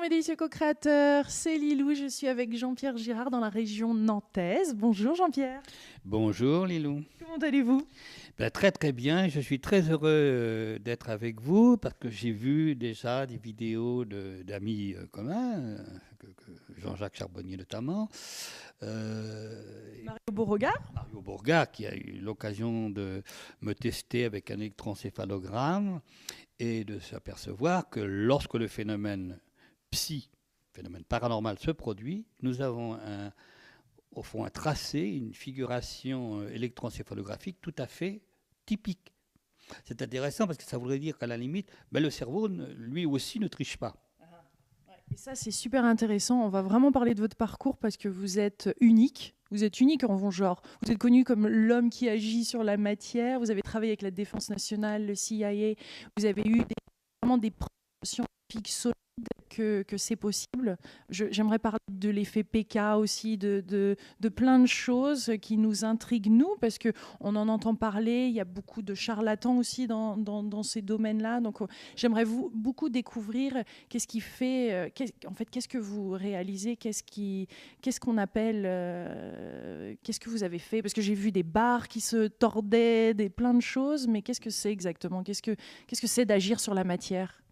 mes délicieux co-créateurs, c'est Lilou, je suis avec Jean-Pierre Girard dans la région nantaise. Bonjour Jean-Pierre. Bonjour Lilou. Comment allez-vous? Ben, très très bien, je suis très heureux d'être avec vous parce que j'ai vu déjà des vidéos d'amis communs, Jean-Jacques Charbonnier notamment, Mario Beauregard. Mario Bourga qui a eu l'occasion de me tester avec un électroencéphalogramme et de s'apercevoir que lorsque le phénomène paranormal se produit, nous avons au fond un tracé, une figuration électroencéphalographique tout à fait typique. C'est intéressant parce que ça voudrait dire qu'à la limite, ben, le cerveau, lui aussi, ne triche pas. Et ça, c'est super intéressant. On va vraiment parler de votre parcours parce que vous êtes unique. Vous êtes unique en vos genres. Vous êtes connu comme l'homme qui agit sur la matière. Vous avez travaillé avec la Défense nationale, le CIA. Vous avez eu vraiment des preuves scientifiques solides que c'est possible. J'aimerais parler de l'effet PK aussi, de plein de choses qui nous intriguent, nous, parce qu'on en entend parler. Il y a beaucoup de charlatans aussi dans ces domaines-là. Donc, j'aimerais beaucoup découvrir qu'est-ce qui fait, en fait, qu'est-ce que vous réalisez, qu'est-ce qu'on appelle, qu'est-ce que vous avez fait? Parce que j'ai vu des barres qui se tordaient, plein de choses, mais qu'est-ce que c'est exactement? Qu'est-ce que c'est d'agir sur la matière?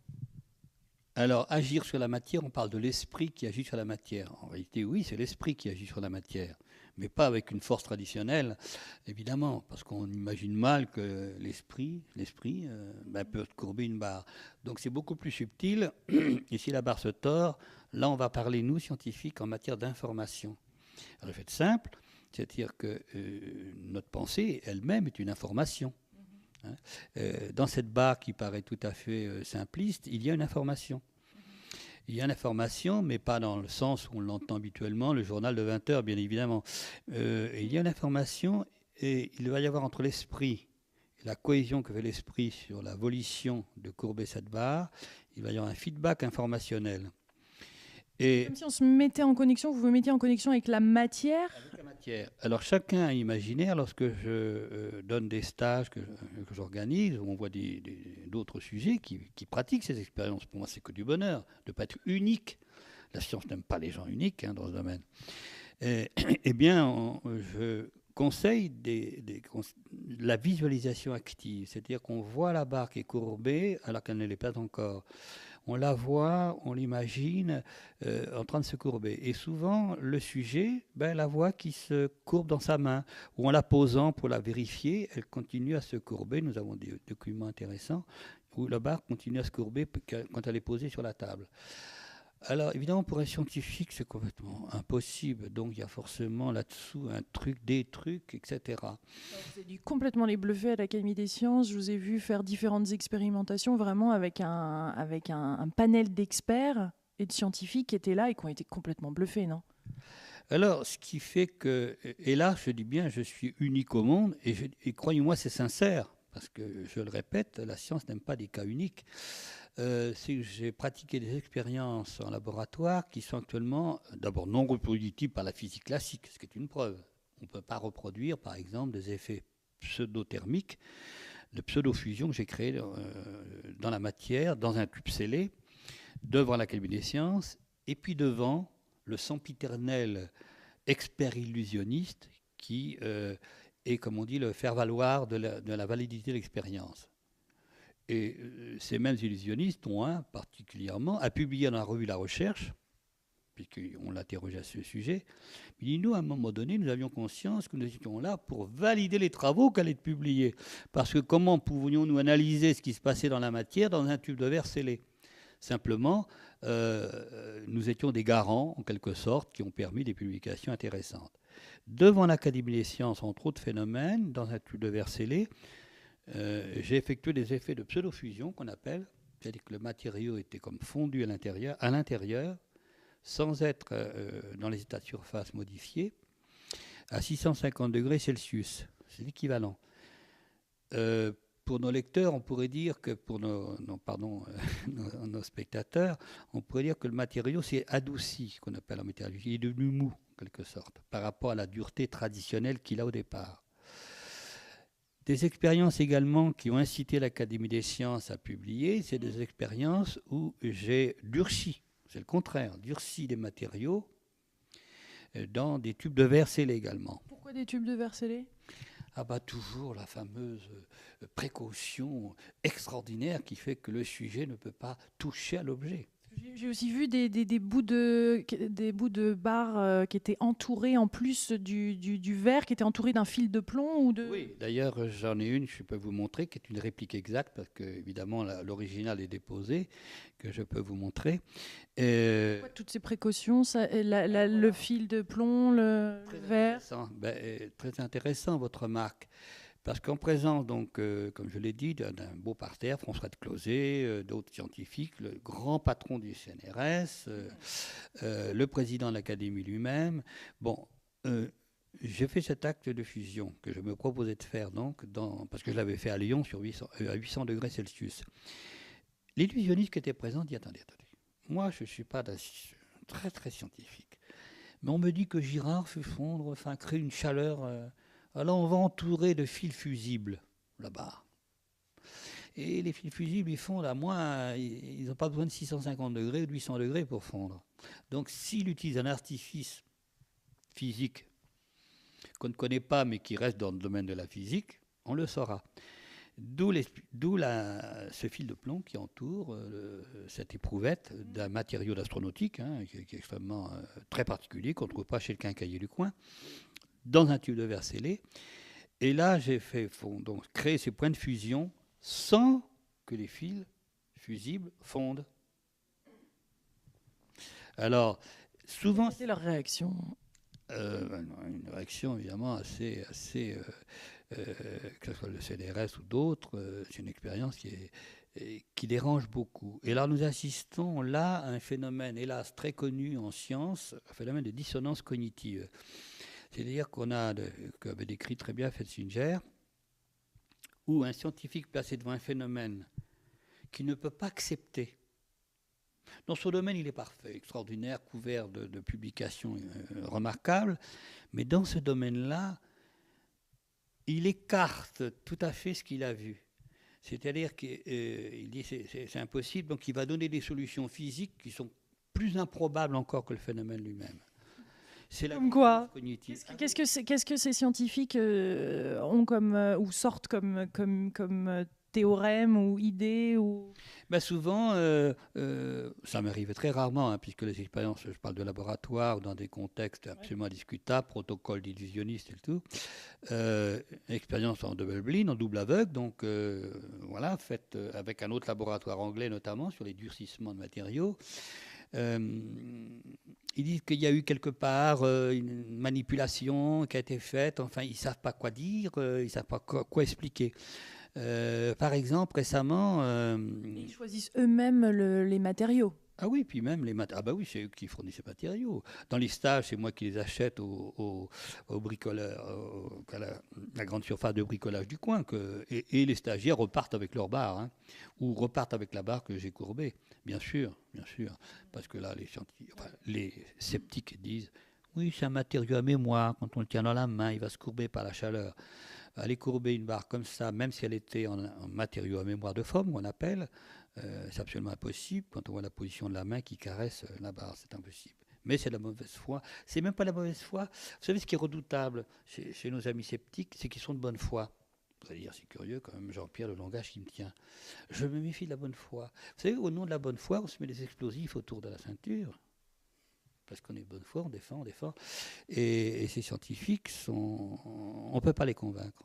Alors, agir sur la matière, on parle de l'esprit qui agit sur la matière. En réalité, oui, c'est l'esprit qui agit sur la matière, mais pas avec une force traditionnelle, évidemment, parce qu'on imagine mal que l'esprit ben, peut courber une barre. Donc, c'est beaucoup plus subtil. Et si la barre se tord, là, on va parler, nous, scientifiques, en matière d'information. Alors, le fait simple, c'est-à-dire que notre pensée elle-même est une information. Hein. Dans cette barre qui paraît tout à fait simpliste, il y a une information. Il y a une information, mais pas dans le sens où on l'entend habituellement, le journal de 20 heures, bien évidemment. Il y a une information et il va y avoir entre l'esprit, la cohésion que fait l'esprit sur la volition de courber cette barre, il va y avoir un feedback informationnel. Et comme si on se mettait en connexion, vous vous mettiez en connexion avec la matière. Avec la matière. Alors chacun a imaginaire, lorsque je donne des stages que j'organise, où on voit d'autres sujets qui pratiquent ces expériences. Pour moi, c'est que du bonheur de ne pas être unique. La science n'aime pas les gens uniques dans ce domaine. Eh bien, je conseille la visualisation active, c'est-à-dire qu'on voit la barre qui est courbée alors qu'elle ne l'est pas encore. On la voit, on l'imagine en train de se courber. Et souvent, le sujet, ben, la voit qui se courbe dans sa main, ou en la posant pour la vérifier, elle continue à se courber. Nous avons des documents intéressants où la barre continue à se courber quand elle est posée sur la table. Alors, évidemment, pour un scientifique, c'est complètement impossible. Donc, il y a forcément là-dessous un truc, des trucs, etc. Alors, vous avez dû complètement les bluffer à l'Académie des sciences. Je vous ai vu faire différentes expérimentations, vraiment avec un panel d'experts et de scientifiques qui étaient là et qui ont été complètement bluffés, non? Alors, ce qui fait que, et là, je dis bien, je suis unique au monde, et croyez-moi, c'est sincère, parce que, je le répète, la science n'aime pas des cas uniques. C'est que j'ai pratiqué des expériences en laboratoire qui sont actuellement, d'abord, non reproductibles par la physique classique, ce qui est une preuve. On ne peut pas reproduire, par exemple, des effets pseudo-thermiques de pseudo-fusion que j'ai créés dans la matière, dans un tube scellé, devant l'Académie des sciences, et puis devant le sempiternel expert illusionniste qui est, comme on dit, le faire-valoir de la validité de l'expérience. Et ces mêmes illusionnistes, dont un particulièrement, a publié dans la revue La Recherche, puisqu'on l'interrogeait à ce sujet, il dit, nous, à un moment donné, nous avions conscience que nous étions là pour valider les travaux qu'elle allaient publier. Parce que comment pouvions-nous analyser ce qui se passait dans la matière dans un tube de verre scellé? Simplement, nous étions des garants, en quelque sorte, qui ont permis des publications intéressantes. Devant l'Académie des sciences, entre autres phénomènes, dans un tube de verre scellé, j'ai effectué des effets de pseudo-fusion qu'on appelle, c'est-à-dire que le matériau était comme fondu à l'intérieur, sans être dans les états de surface modifiés, à 650 degrés Celsius. C'est l'équivalent. Pour nos lecteurs, on pourrait dire que, pour nos spectateurs, on pourrait dire que le matériau s'est adouci, ce qu'on appelle en météorologie. Il est devenu mou, en quelque sorte, par rapport à la dureté traditionnelle qu'il a au départ. Des expériences également qui ont incité l'Académie des sciences à publier, c'est des expériences où j'ai durci C'est le contraire, durcit les matériaux dans des tubes de verre scellés également. Pourquoi des tubes de verre scellés? Ah bah toujours la fameuse précaution extraordinaire qui fait que le sujet ne peut pas toucher à l'objet. J'ai aussi vu des bouts de barre qui étaient entourés, en plus du verre, qui étaient entourés d'un fil de plomb ou de... Oui, d'ailleurs j'en ai une, je peux vous montrer, qui est une réplique exacte, parce que évidemment l'original est déposé, que je peux vous montrer. Pourquoi toutes ces précautions, le fil de plomb, le verre? Très intéressant votre remarque. Parce qu'en présence, donc, comme je l'ai dit, d'un beau parterre, François de Closet, d'autres scientifiques, le grand patron du CNRS, le président de l'Académie lui-même, bon, j'ai fait cet acte de fusion que je me proposais de faire, donc, parce que je l'avais fait à Lyon à 800 degrés Celsius. L'illusionniste qui était présent dit, attendez, moi je ne suis pas très très scientifique, mais on me dit que Girard fait fondre, enfin crée une chaleur... alors on va entourer de fils fusibles là-bas. Et les fils fusibles, ils fondent à moins, ils n'ont pas besoin de 650 degrés ou de 800 degrés pour fondre. Donc s'il utilise un artifice physique qu'on ne connaît pas mais qui reste dans le domaine de la physique, on le saura. D'où ce fil de plomb qui entoure cette éprouvette d'un matériau d'astronautique qui est extrêmement très particulier, qu'on ne trouve pas chez le quincaillier du coin, dans un tube de verre scellé. Et là, j'ai fait donc créer ces points de fusion sans que les fils fusibles fondent. Alors, souvent... C'est leur réaction. Une réaction évidemment assez que ce soit le CNRS ou d'autres, c'est une expérience qui dérange beaucoup. Et là, nous assistons là à un phénomène, hélas, très connu en science, un phénomène de dissonance cognitive. C'est-à-dire qu'avait décrit très bien Fetzinger, où un scientifique placé devant un phénomène qu'il ne peut pas accepter. Dans son domaine, il est parfait, extraordinaire, couvert de publications remarquables, mais dans ce domaine-là, il écarte tout à fait ce qu'il a vu. C'est-à-dire qu'il dit c'est impossible, donc il va donner des solutions physiques qui sont plus improbables encore que le phénomène lui-même. C'est comme quoi cognitive. Qu'est-ce que ces scientifiques ont ou sortent comme théorème ou idée ou... Souvent, ça m'arrive très rarement, puisque les expériences, je parle de laboratoire ou dans des contextes absolument discutables, protocole d'illusionniste et tout, expérience en double blind, en double aveugle, donc voilà, faite avec un autre laboratoire anglais notamment sur les durcissements de matériaux. Ils disent qu'il y a eu quelque part une manipulation qui a été faite, enfin ils ne savent pas quoi dire, ils ne savent pas quoi expliquer. Par exemple, récemment... Ils choisissent eux-mêmes les matériaux. Ah oui, puis même les matériaux. Ah bah oui, c'est eux qui fournissent ces matériaux. Dans les stages, c'est moi qui les achète au bricoleur, à la grande surface de bricolage du coin. Et les stagiaires repartent avec leur barre, ou repartent avec la barre que j'ai courbée. Bien sûr. Parce que là, les sceptiques disent, oui, c'est un matériau à mémoire. Quand on le tient dans la main, il va se courber par la chaleur. Aller courber une barre comme ça, même si elle était en matériau à mémoire de forme, qu'on appelle, c'est absolument impossible. Quand on voit la position de la main qui caresse la barre, c'est impossible. Mais c'est de la mauvaise foi. C'est même pas la mauvaise foi. Vous savez, ce qui est redoutable chez nos amis sceptiques, c'est qu'ils sont de bonne foi. Vous allez dire, c'est curieux quand même, Jean-Pierre, le langage qui me tient. Je me méfie de la bonne foi. Vous savez, au nom de la bonne foi, on se met des explosifs autour de la ceinture. Parce qu'on est de bonne foi, on défend. Et ces scientifiques on ne peut pas les convaincre.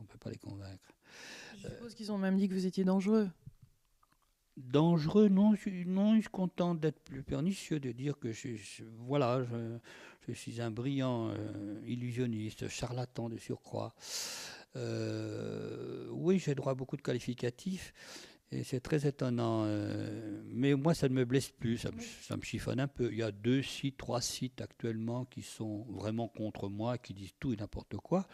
Je suppose qu'ils ont même dit que vous étiez dangereux. Dangereux, non, je suis content d'être plus pernicieux, de dire que je suis un brillant illusionniste, charlatan de surcroît. Oui, j'ai droit à beaucoup de qualificatifs. Et c'est très étonnant. Mais moi, ça ne me blesse plus, ça me chiffonne un peu. Il y a 3 sites actuellement qui sont vraiment contre moi, qui disent tout et n'importe quoi.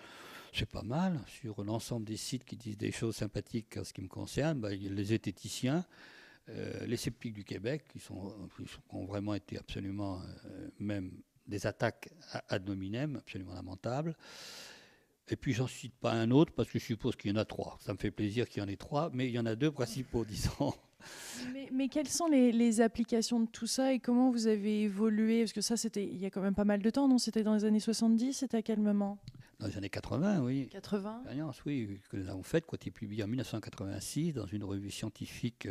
C'est pas mal. Sur l'ensemble des sites qui disent des choses sympathiques en ce qui me concerne, les zététiciens, les sceptiques du Québec, qui ont vraiment été absolument, même des attaques ad hominem, absolument lamentables. Et puis, j'en cite pas un autre, parce que je suppose qu'il y en a 3. Ça me fait plaisir qu'il y en ait 3, mais il y en a 2 principaux, disons. Mais quelles sont les applications de tout ça et comment vous avez évolué? Parce que ça, c'était il y a quand même pas mal de temps, non? C'était dans les années 70, c'était à quel moment? Dans les années 80, oui. 80? Expérience, oui, que nous avons faite, qui a été publiée en 1986 dans une revue scientifique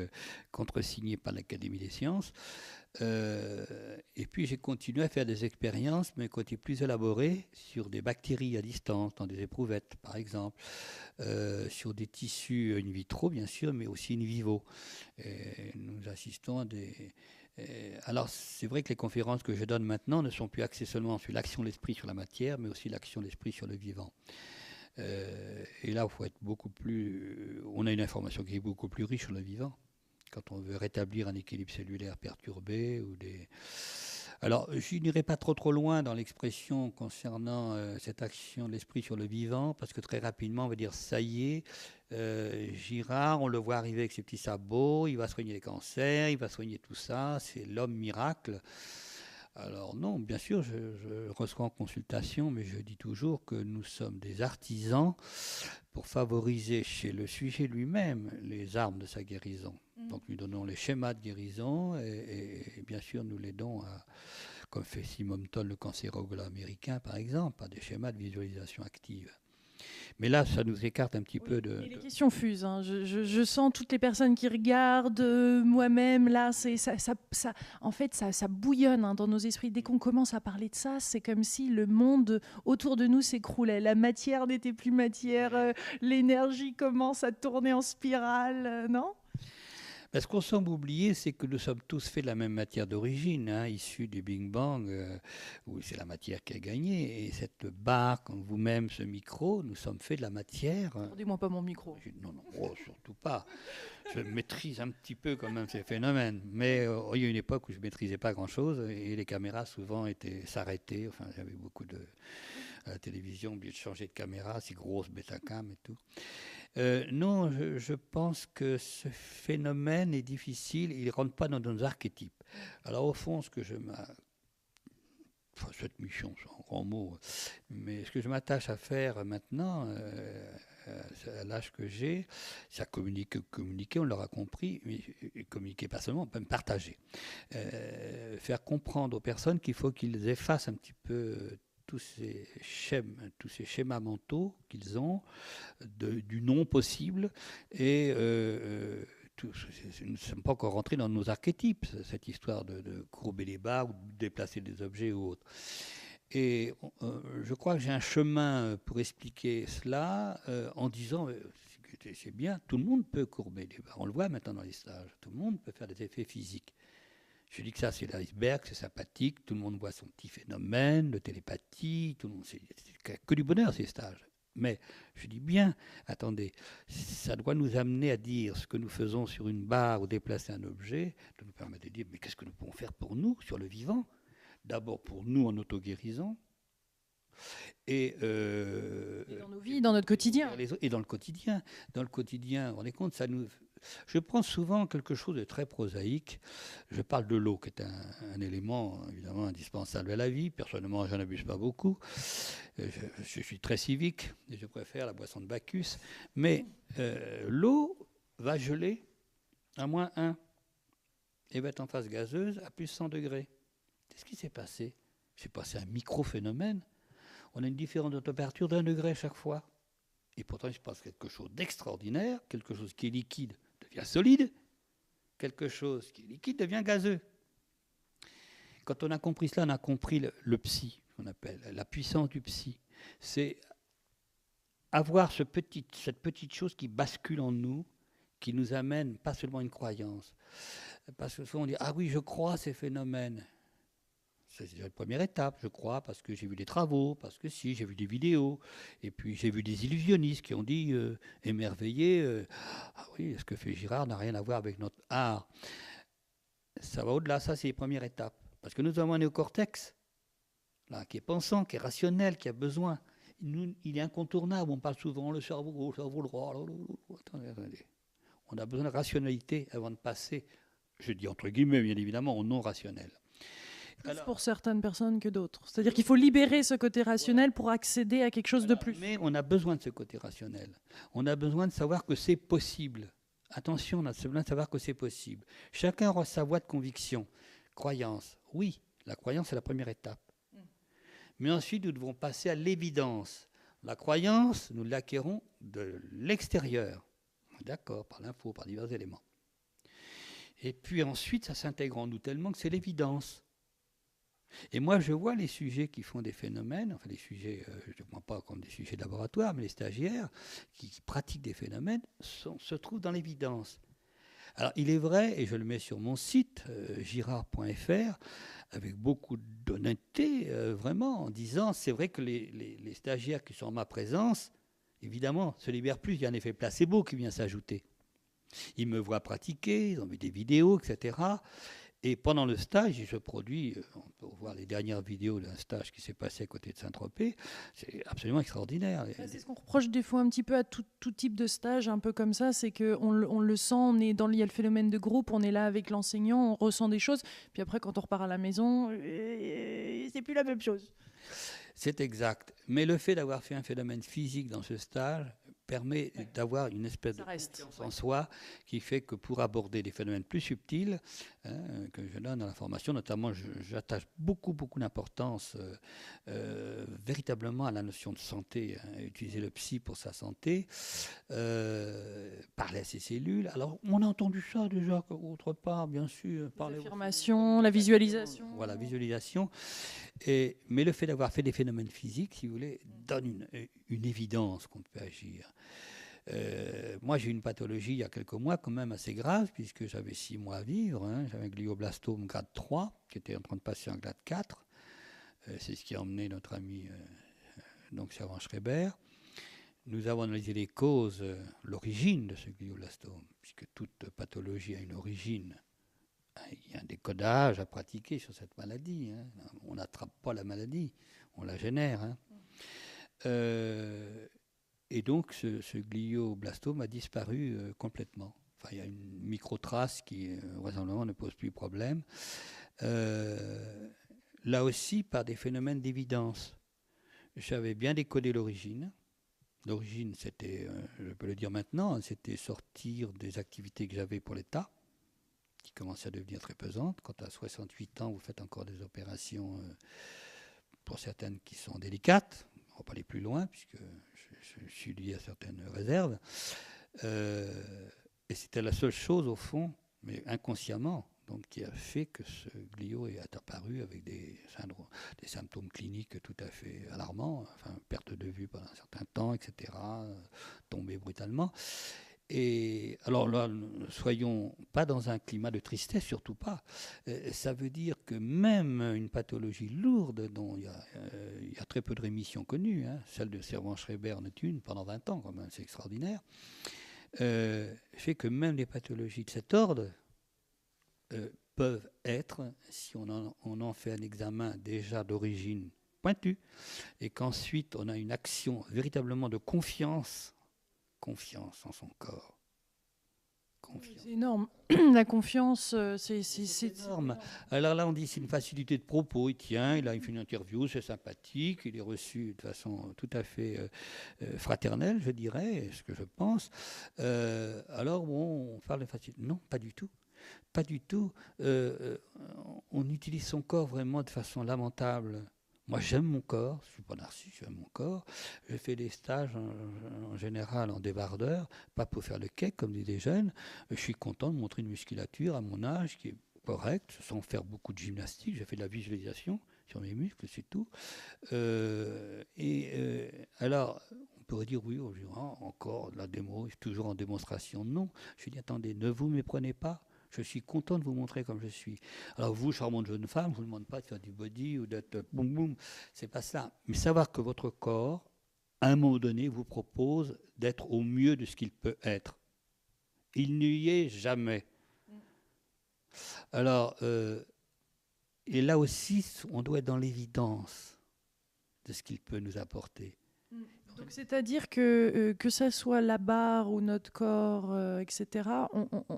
contresignée par l'Académie des sciences. Et puis j'ai continué à faire des expériences, mais qui ont été plus élaborées sur des bactéries à distance, dans des éprouvettes par exemple, sur des tissus in vitro bien sûr, mais aussi in vivo. Et nous assistons à des... Alors c'est vrai que les conférences que je donne maintenant ne sont plus axées seulement sur l'action de l'esprit sur la matière, mais aussi l'action de l'esprit sur le vivant. Et là, il faut être beaucoup plus... On a une information qui est beaucoup plus riche sur le vivant. Quand on veut rétablir un équilibre cellulaire perturbé ou des... Alors, je n'irai pas trop loin dans l'expression concernant cette action de l'esprit sur le vivant, parce que très rapidement, on va dire, ça y est, Girard, on le voit arriver avec ses petits sabots, il va soigner les cancers, il va soigner tout ça, c'est l'homme miracle. Alors non, bien sûr, je reçois en consultation, mais je dis toujours que nous sommes des artisans pour favoriser chez le sujet lui-même les armes de sa guérison. Donc nous donnons les schémas de guérison et bien sûr nous l'aidons à, comme fait Simon Toll, le cancérologue américain par exemple, à des schémas de visualisation active. Mais là, ça nous écarte un petit peu de... Les questions fusent. Hein. Je sens toutes les personnes qui regardent, moi-même, là, en fait, ça bouillonne hein, dans nos esprits. Dès qu'on commence à parler de ça, c'est comme si le monde autour de nous s'écroulait. La matière n'était plus matière, l'énergie commence à tourner en spirale, non ? Ce qu'on semble oublier, c'est que nous sommes tous faits de la même matière d'origine, hein, issue du Big Bang, où c'est la matière qui a gagné. Et cette barre, comme vous-même, ce micro, nous sommes faits de la matière. Dis-moi pas mon micro. Non, surtout pas. Je maîtrise un petit peu quand même ces phénomènes. Mais il y a une époque où je ne maîtrisais pas grand-chose et les caméras souvent s'arrêtaient. Enfin, j'avais beaucoup de... À la télévision, oublié de changer de caméra, ces grosses Betacam et tout. Non, je pense que ce phénomène est difficile, il ne rentre pas dans nos archétypes. Alors au fond, cette mission, c'est un grand mot, mais ce que je m'attache à faire maintenant, à l'âge que j'ai, c'est à communiquer, on l'aura compris, mais communiquer pas seulement, même partager. Faire comprendre aux personnes qu'il faut qu'ils effacent un petit peu tous ces schémas mentaux qu'ils ont, du non possible, et nous ne sommes pas encore rentrés dans nos archétypes, cette histoire de courber les barres ou de déplacer des objets ou autres. Et je crois que j'ai un chemin pour expliquer cela en disant, c'est bien, tout le monde peut courber les barres, on le voit maintenant dans les stages, tout le monde peut faire des effets physiques. Je dis que ça, c'est l'iceberg, c'est sympathique, tout le monde voit son petit phénomène de télépathie, tout le monde, c'est que du bonheur ces stages. Mais je dis bien, attendez, ça doit nous amener à dire ce que nous faisons sur une barre ou déplacer un objet, de nous permettre de dire, mais qu'est-ce que nous pouvons faire pour nous, sur le vivant? D'abord pour nous en auto-guérison. Et dans nos vies, dans notre quotidien. Et dans le quotidien. Dans le quotidien, vous vous rendez compte, ça nous... Je prends souvent quelque chose de très prosaïque. Je parle de l'eau, qui est un élément évidemment indispensable à la vie. Personnellement, je n'en abuse pas beaucoup. Je suis très civique et je préfère la boisson de Bacchus. Mais l'eau va geler à -1 et va être en phase gazeuse à +100 degrés. Qu'est-ce qui s'est passé? C'est passé un micro-phénomène. On a une différence de température d'1 degré chaque fois. Et pourtant, il se passe quelque chose d'extraordinaire. Quelque chose qui est liquide devient solide. Quelque chose qui est liquide devient gazeux. Quand on a compris cela, on a compris le psy, qu'on appelle la puissance du psy. C'est avoir cette petite chose qui bascule en nous, qui nous amène pas seulement une croyance. Parce que souvent on dit « Ah oui, je crois à ces phénomènes ». C'est déjà la première étape, je crois, parce que j'ai vu des travaux, parce que si, j'ai vu des vidéos, et puis j'ai vu des illusionnistes qui ont dit, émerveillés, ah oui, ce que fait Girard n'a rien à voir avec notre art. Ça va au-delà, ça c'est les premières étapes. Parce que nous avons un néocortex, là, qui est pensant, qui est rationnel, qui a besoin. Il est incontournable, on parle souvent, le cerveau gauche, le cerveau droit. Attendez. On a besoin de rationalité avant de passer, je dis entre guillemets, bien évidemment, au non rationnel. Plus pour certaines personnes que d'autres. C'est-à-dire qu'il faut libérer ce côté rationnel pour accéder à quelque chose de plus. Mais on a besoin de ce côté rationnel. On a besoin de savoir que c'est possible. Attention, on a besoin de savoir que c'est possible. Chacun aura sa voie de conviction. Croyance, oui, la croyance est la première étape. Mais ensuite, nous devons passer à l'évidence. La croyance, nous l'acquérons de l'extérieur. D'accord, par l'info, par divers éléments. Et puis ensuite, ça s'intègre en nous tellement que c'est l'évidence. Et moi, je vois les sujets qui font des phénomènes, enfin les sujets, je ne vois pas comme des sujets de laboratoire, mais les stagiaires qui pratiquent des phénomènes se trouvent dans l'évidence. Alors, il est vrai, et je le mets sur mon site, girard.fr, avec beaucoup d'honnêteté, vraiment, en disant, c'est vrai que les stagiaires qui sont en ma présence, évidemment, se libèrent plus, il y a un effet placebo qui vient s'ajouter. Ils me voient pratiquer, ils ont vu des vidéos, etc. Et pendant le stage, je produis, on peut voir les dernières vidéos d'un stage qui s'est passé à côté de Saint-Tropez, c'est absolument extraordinaire. C'est ce qu'on reproche des fois un petit peu à tout type de stage, un peu comme ça, c'est qu'on le sent, il y a le phénomène de groupe, on est là avec l'enseignant, on ressent des choses, puis après quand on repart à la maison, c'est plus la même chose. C'est exact. Mais le fait d'avoir fait un phénomène physique dans ce stage permet d'avoir une espèce de confiance en soi qui fait que pour aborder des phénomènes plus subtils que je donne dans la formation, notamment j'attache beaucoup d'importance véritablement à la notion de santé, utiliser le psy pour sa santé, parler à ses cellules. Alors on a entendu ça déjà autre part, bien sûr. L'affirmation, la visualisation. Voilà, visualisation. Mais le fait d'avoir fait des phénomènes physiques, si vous voulez, donne une évidence qu'on peut agir. Moi, j'ai eu une pathologie il y a quelques mois quand même assez grave, puisque j'avais 6 mois à vivre. J'avais un glioblastome grade 3, qui était en train de passer en grade 4. C'est ce qui a emmené notre ami donc Servan Schreiber. Nous avons analysé les causes, l'origine de ce glioblastome, puisque toute pathologie a une origine. Il y a un décodage à pratiquer sur cette maladie. On n'attrape pas la maladie, on la génère. Et donc, ce glioblastome a disparu complètement. Enfin, il y a une microtrace qui, vraisemblablement, ne pose plus problème. Là aussi, par des phénomènes d'évidence. J'avais bien décodé l'origine. L'origine, c'était, je peux le dire maintenant, c'était sortir des activités que j'avais pour l'État, qui commençaient à devenir très pesantes. Quand à 68 ans, vous faites encore des opérations, pour certaines qui sont délicates. On ne va pas aller plus loin, puisque je suis lié à certaines réserves. Et c'était la seule chose, au fond, mais inconsciemment, donc, qui a fait que ce glio est apparu avec des symptômes cliniques tout à fait alarmants, enfin, perte de vue pendant un certain temps, etc., tomber brutalement. Et alors là, ne soyons pas dans un climat de tristesse, surtout pas. Ça veut dire que même une pathologie lourde, dont il y a très peu de rémissions connues, celle de Servan Schreiber en est une pendant 20 ans, quand même, c'est extraordinaire, fait que même les pathologies de cet ordre peuvent être, si on en fait un examen déjà d'origine pointue, et qu'ensuite on a une action véritablement de confiance en son corps. C'est énorme. La confiance, c'est énorme. Alors là, on dit c'est une facilité de propos. Il tient, il a fait une interview, c'est sympathique, il est reçu de façon tout à fait fraternelle, je dirais, ce que je pense. Alors, bon, on parle de facilité. Non, pas du tout. Pas du tout. On utilise son corps vraiment de façon lamentable. Moi, j'aime mon corps, je ne suis pas narcissique, j'aime mon corps. Je fais des stages en général en débardeur, pas pour faire le cake, comme disent les jeunes. Je suis content de montrer une musculature à mon âge qui est correcte, sans faire beaucoup de gymnastique. J'ai fait de la visualisation sur mes muscles, c'est tout. Alors, on pourrait dire, oui, encore de la démo, toujours en démonstration. Non, je dis, attendez, ne vous méprenez pas. Je suis content de vous montrer comme je suis. Alors vous, charmante jeune femme, je ne vous demande pas de faire du body ou d'être boum boum, c'est pas ça. Mais savoir que votre corps, à un moment donné, vous propose d'être au mieux de ce qu'il peut être. Il n'y est jamais. Alors, et là aussi, on doit être dans l'évidence de ce qu'il peut nous apporter. Donc, c'est-à-dire que ça soit la barre ou notre corps, etc.,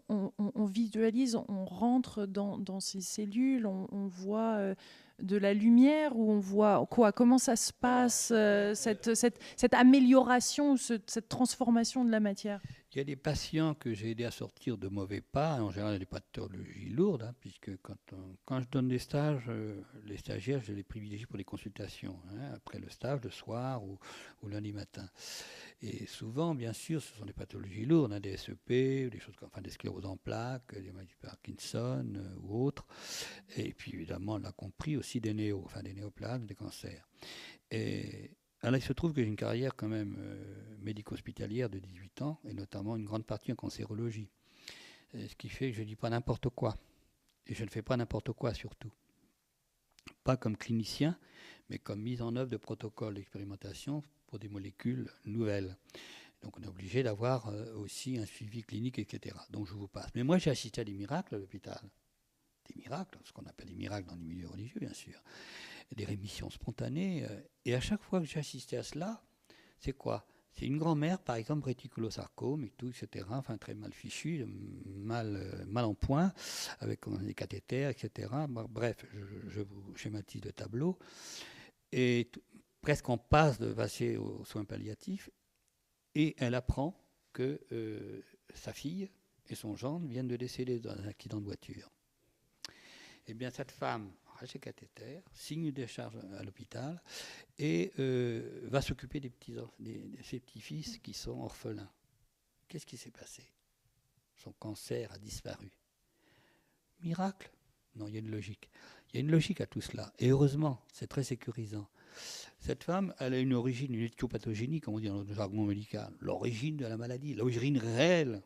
on visualise, on rentre dans ces cellules, on voit de la lumière, ou on voit quoi, comment ça se passe, cette amélioration, cette transformation de la matière. Il y a des patients que j'ai aidés à sortir de mauvais pas, en général des pathologies lourdes, hein, puisque quand je donne des stages, les stagiaires, je les privilégie pour les consultations, hein, après le stage, le soir ou lundi matin. Et souvent, bien sûr, ce sont des pathologies lourdes, hein, des SEP, des choses comme des scléroses en plaques, des maladies de Parkinson ou autres. Et puis évidemment, on l'a compris, aussi des des néoplasmes, des cancers. Et alors, il se trouve que j'ai une carrière quand même médico-hospitalière de 18 ans, et notamment une grande partie en cancérologie. Ce qui fait que je ne dis pas n'importe quoi. Et je ne fais pas n'importe quoi surtout. Pas comme clinicien, mais comme mise en œuvre de protocoles d'expérimentation pour des molécules nouvelles. Donc on est obligé d'avoir aussi un suivi clinique, etc. Donc je vous passe. Mais moi j'ai assisté à des miracles à l'hôpital. Des miracles, ce qu'on appelle des miracles dans les milieux religieux, bien sûr. Des rémissions spontanées. Et à chaque fois que j'ai assisté à cela, c'est quoi? C'est une grand-mère, par exemple, réticulosarcome et tout, etc. Enfin, très mal fichue, mal en point, avec des cathéters, etc. Bref, je vous schématise le tableau. Et presque en passe de passer aux soins palliatifs. Et elle apprend que sa fille et son gendre viennent de décéder dans un accident de voiture. Eh bien, cette femme arrache ses cathéters, signe une décharge à l'hôpital et va s'occuper de ses petits-fils qui sont orphelins. Qu'est-ce qui s'est passé? Son cancer a disparu. Miracle? Non, il y a une logique. Il y a une logique à tout cela. Et heureusement, c'est très sécurisant. Cette femme, elle a une origine, une éthiopathogénie, comme on dit dans le jargon médical. L'origine de la maladie, l'origine réelle,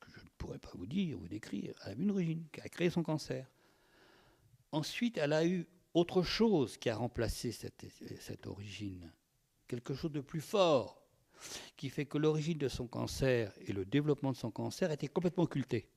que je ne pourrais pas vous dire, vous décrire. Elle a une origine qui a créé son cancer. Ensuite, elle a eu autre chose qui a remplacé cette origine. Quelque chose de plus fort, qui fait que l'origine de son cancer et le développement de son cancer étaient complètement occultés.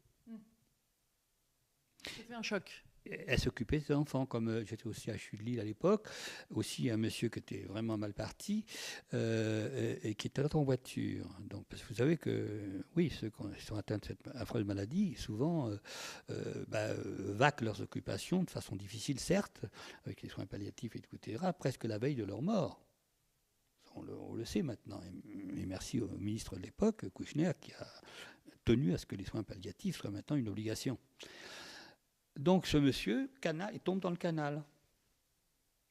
Ça fait un choc. Elle s'occupait de ses enfants, comme j'étais aussi à Chute-Lille à l'époque, aussi un monsieur qui était vraiment mal parti et qui était en voiture. Donc, parce que vous savez que, oui, ceux qui sont atteints de cette affreuse maladie, souvent vaquent leurs occupations de façon difficile, certes, avec les soins palliatifs, etc., presque la veille de leur mort. On le sait maintenant. Et merci au ministre de l'époque, Kouchner, qui a tenu à ce que les soins palliatifs soient maintenant une obligation. Donc ce monsieur, il tombe dans le canal.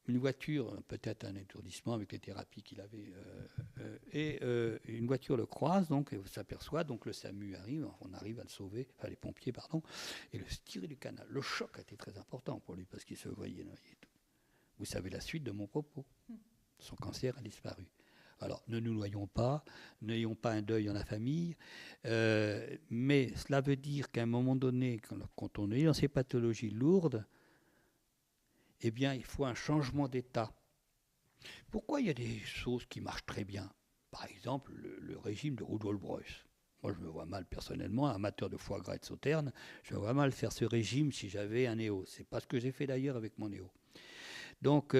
Une voiture, peut-être un étourdissement avec les thérapies qu'il avait, une voiture le croise, donc, et on s'aperçoit, donc le SAMU arrive, on arrive à le sauver, enfin les pompiers, pardon, et le tirer du canal. Le choc a été très important pour lui, parce qu'il se voyait noyer. Vous savez la suite de mon propos. Son cancer a disparu. Alors, ne nous noyons pas, n'ayons pas un deuil dans la famille, mais cela veut dire qu'à un moment donné, quand on est dans ces pathologies lourdes, eh bien, il faut un changement d'état. Pourquoi il y a des choses qui marchent très bien? Par exemple, le régime de Rudolf Preuss. Moi, je me vois mal personnellement, amateur de foie gras et de sauterne, je me vois mal faire ce régime si j'avais un néo. C'est pas ce que j'ai fait d'ailleurs avec mon néo. Donc,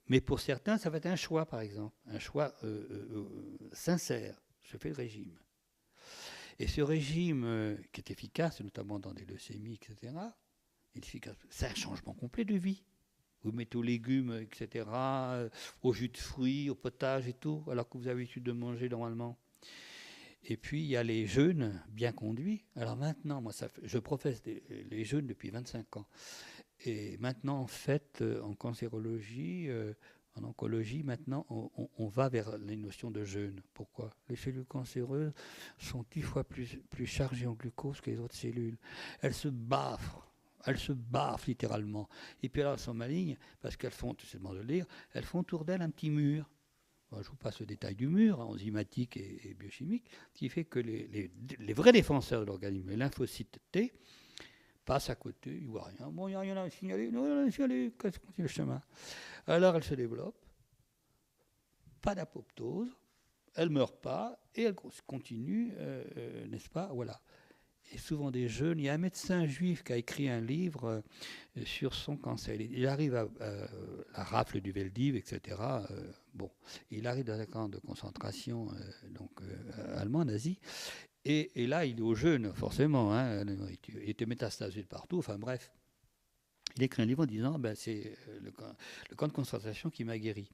mais pour certains, ça va être un choix, par exemple, un choix sincère. Je fais le régime. Et ce régime qui est efficace, notamment dans des leucémies, etc., c'est un changement complet de vie. Vous mettez aux légumes, etc., au jus de fruits, au potage et tout, alors que vous avez l'habitude de manger normalement. Et puis, il y a les jeûnes bien conduits. Alors maintenant, moi, je professe les jeûnes depuis 25 ans. Et maintenant, en fait, en cancérologie, en oncologie, maintenant, on va vers les notions de jeûne. Pourquoi? Les cellules cancéreuses sont 10 fois plus chargées en glucose que les autres cellules. Elles se baffrent littéralement. Et puis alors, elles sont malignes parce qu'elles font, tout simplement de le lire, elles font autour d'elles un petit mur. Je vous passe le détail du mur, enzymatique et biochimique, qui fait que les vrais défenseurs de l'organisme, les lymphocytes T, passe à côté, il ne voit rien. Bon, il n'y a rien à signaler. Non, il n'y a rien à signaler. Qu'est-ce qu'on continue le chemin? Alors, elle se développe. Pas d'apoptose. Elle ne meurt pas. Et elle continue, n'est-ce pas? Voilà. Et souvent des jeunes. Il y a un médecin juif qui a écrit un livre sur son cancer. Il arrive à la rafle du Veldiv, etc. Il arrive dans un camp de concentration allemand, nazi. Et là, il est au jeûne, forcément. Il était métastasé de partout. Enfin bref. Il écrit un livre en disant c'est le camp de concentration qui m'a guéri.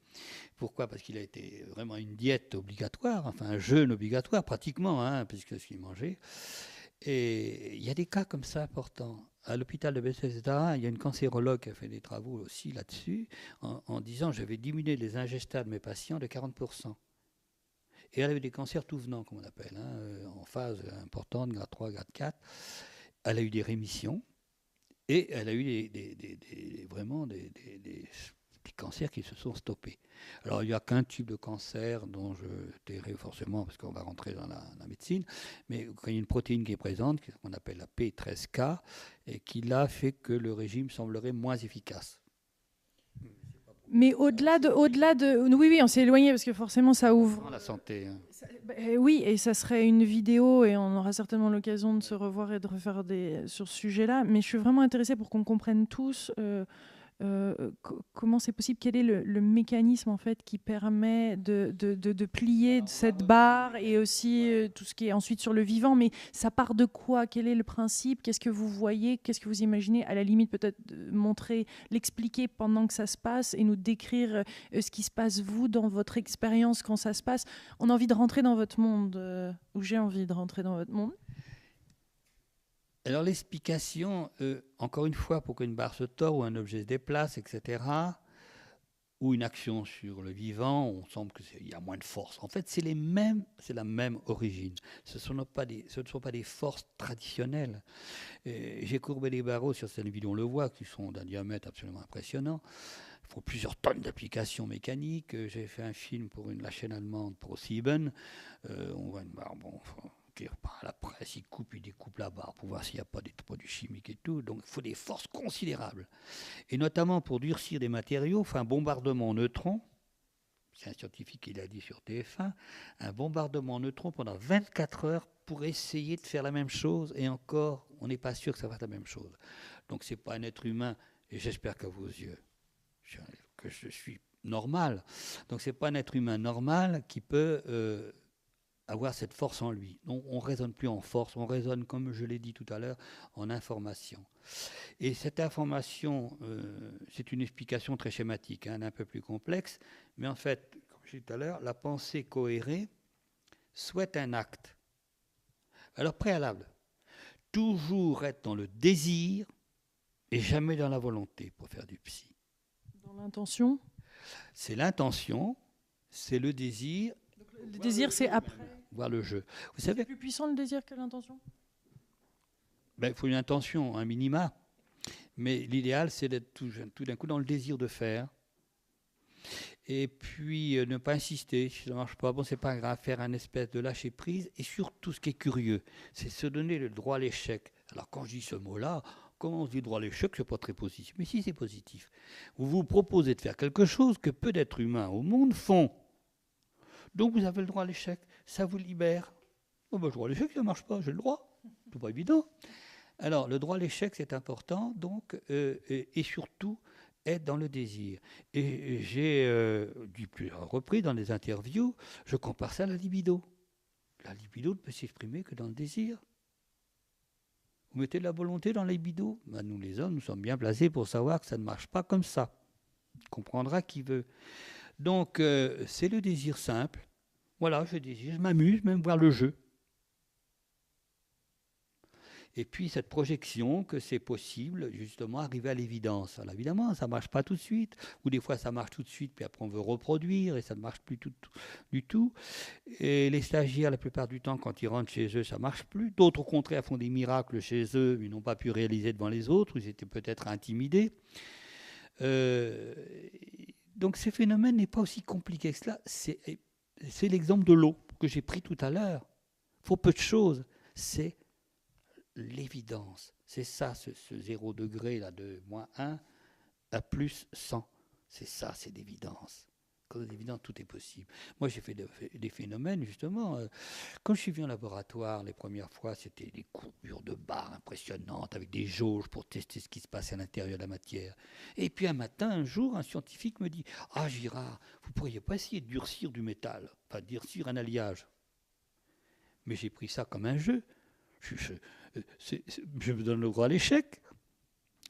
Pourquoi? Parce qu'il a été vraiment une diète obligatoire, enfin un jeûne obligatoire pratiquement, hein, puisque ce qu'il mangeait. Et il y a des cas comme ça importants. À l'hôpital de Bethesda, il y a une cancérologue qui a fait des travaux aussi là-dessus, en disant je vais diminuer les ingestats de mes patients de 40%. Et elle avait des cancers tout venant, comme on appelle, hein, en phase importante, grade 3, grade 4. Elle a eu des rémissions. Et elle a eu vraiment des cancers qui se sont stoppés. Alors, il n'y a qu'un type de cancer dont je tairai forcément, parce qu'on va rentrer dans la médecine, mais quand il y a une protéine qui est présente, qu'on appelle la P13K, et qui là fait que le régime semblerait moins efficace. Mais au-delà de, oui, oui, on s'est éloigné parce que forcément ça ouvre la santé. Hein. Oui, et ça serait une vidéo et on aura certainement l'occasion de se revoir et de refaire sur ce sujet-là. Mais je suis vraiment intéressée pour qu'on comprenne tous comment c'est possible, quel est le mécanisme en fait qui permet de plier cette barre et aussi tout ce qui est ensuite sur le vivant. Mais ça part de quoi? Quel est le principe? Qu'est-ce que vous voyez? Qu'est-ce que vous imaginez? À la limite, peut-être montrer, l'expliquer pendant que ça se passe et nous décrire ce qui se passe vous dans votre expérience quand ça se passe. On a envie de rentrer dans votre monde, ou j'ai envie de rentrer dans votre monde. Alors l'explication, encore une fois, pour qu'une barre se tord ou un objet se déplace, etc., ou une action sur le vivant, on semble qu'il y a moins de force. En fait, c'est la même origine. Ce ne sont pas des forces traditionnelles. J'ai courbé des barreaux sur cette vidéo, on le voit, qui sont d'un diamètre absolument impressionnant. Il faut plusieurs tonnes d'applications mécaniques. J'ai fait un film pour la chaîne allemande, ProSieben. On voit une barre, à la presse, il découpe la barre pour voir s'il n'y a pas des produits chimiques et tout. Donc il faut des forces considérables. Et notamment pour durcir des matériaux, un bombardement en neutrons, c'est un scientifique qui l'a dit sur TF1, un bombardement en neutrons pendant 24 heures pour essayer de faire la même chose, et encore, on n'est pas sûr que ça fasse la même chose. Donc c'est pas un être humain, et j'espère qu'à vos yeux, que je suis normal. Donc c'est pas un être humain normal qui peut avoir cette force en lui. Donc on ne raisonne plus en force, on raisonne, comme je l'ai dit tout à l'heure, en information. Et cette information, c'est une explication très schématique, hein, un peu plus complexe, mais en fait, comme je disais tout à l'heure, la pensée cohérée souhaite un acte. Alors préalable, toujours être dans le désir et jamais dans la volonté pour faire du psy. Dans l'intention? C'est l'intention, c'est le désir. Donc, le désir, c'est après. Voir le jeu. Vous savez, c'est plus puissant le désir que l'intention? Il faut une intention, un minima. Mais l'idéal, c'est d'être tout d'un coup dans le désir de faire. Et puis, ne pas insister. Si ça ne marche pas, bon, c'est pas grave. Faire un espèce de lâcher prise. Et surtout, ce qui est curieux, c'est se donner le droit à l'échec. Alors, quand je dis ce mot-là, comment on se dit droit à l'échec, c'est pas très positif. Mais si, c'est positif. Vous vous proposez de faire quelque chose que peu d'êtres humains au monde font. Donc, vous avez le droit à l'échec. Ça vous libère. Oh, le droit à l'échec, ça ne marche pas. J'ai le droit. C'est pas évident. Alors, le droit à l'échec, c'est important, donc, et surtout, être dans le désir. Et j'ai dit plusieurs reprises dans des interviews, je compare ça à la libido. La libido ne peut s'exprimer que dans le désir. Vous mettez de la volonté dans la libido, nous les hommes, nous sommes bien placés pour savoir que ça ne marche pas comme ça. Il comprendra qui veut. Donc, c'est le désir simple. Voilà, je désire, je m'amuse, même voir le jeu. Et puis cette projection que c'est possible, justement, arriver à l'évidence. Alors évidemment, ça ne marche pas tout de suite, ou des fois ça marche tout de suite, puis après on veut reproduire, et ça ne marche plus du tout. Et les stagiaires, la plupart du temps, quand ils rentrent chez eux, ça ne marche plus. D'autres, au contraire, font des miracles chez eux, mais n'ont pas pu réaliser devant les autres, ils étaient peut-être intimidés. Donc ce phénomène n'est pas aussi compliqué que cela. C'est l'exemple de l'eau que j'ai pris tout à l'heure. Il faut peu de choses. C'est l'évidence. C'est ça, ce 0 degré là, de -1 à +100. C'est ça, c'est l'évidence. Quand c'est évident, tout est possible. Moi, j'ai fait des phénomènes, justement. Quand je suis venu en laboratoire, les premières fois, c'était des courbures de barres impressionnantes, avec des jauges pour tester ce qui se passait à l'intérieur de la matière. Et puis un matin, un jour, un scientifique me dit « Ah, Girard, vous ne pourriez pas essayer de durcir du métal, enfin durcir un alliage ?» Mais j'ai pris ça comme un jeu. Je me donne le droit à l'échec.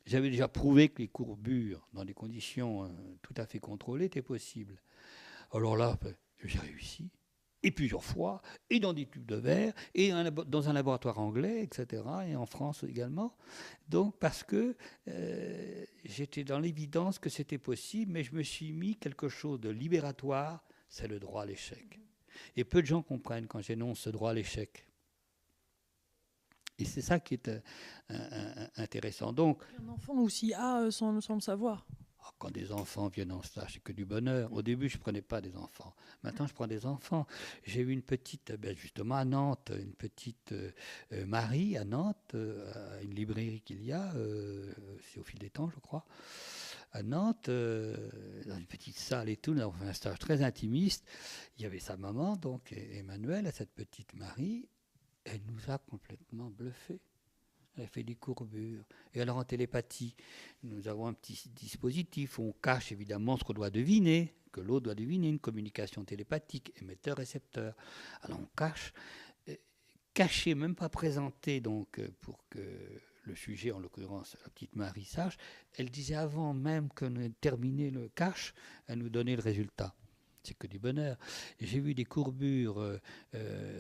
j'avais déjà prouvé que les courbures, dans des conditions tout à fait contrôlées, étaient possibles. Alors là, j'ai réussi, et plusieurs fois, et dans des tubes de verre, et dans un laboratoire anglais, etc., et en France également. Donc, parce que j'étais dans l'évidence que c'était possible, mais je me suis mis quelque chose de libératoire, c'est le droit à l'échec. Et peu de gens comprennent quand j'énonce ce droit à l'échec. Et c'est ça qui est intéressant. Donc, Un enfant aussi a sans le savoir. quand des enfants viennent en stage, c'est que du bonheur. Au début, je ne prenais pas des enfants. Maintenant, je prends des enfants. J'ai eu une petite, justement à Nantes, une petite Marie à Nantes, à une librairie qu'il y a, c'est au fil des temps, je crois, à Nantes, dans une petite salle et tout, on a fait un stage très intimiste. Il y avait sa maman, donc Emmanuelle, cette petite Marie, elle nous a complètement bluffés. Elle a fait des courbures. Et alors en télépathie, nous avons un petit dispositif où on cache évidemment ce qu'on doit deviner, que l'autre doit deviner, une communication télépathique, émetteur-récepteur. Alors on cache, caché, même pas présenté, donc pour que le sujet, en l'occurrence la petite Marie, sache. Elle disait avant même qu'on ait terminé le cache, elle nous donnait le résultat. C'est que du bonheur. Et j'ai vu des courbures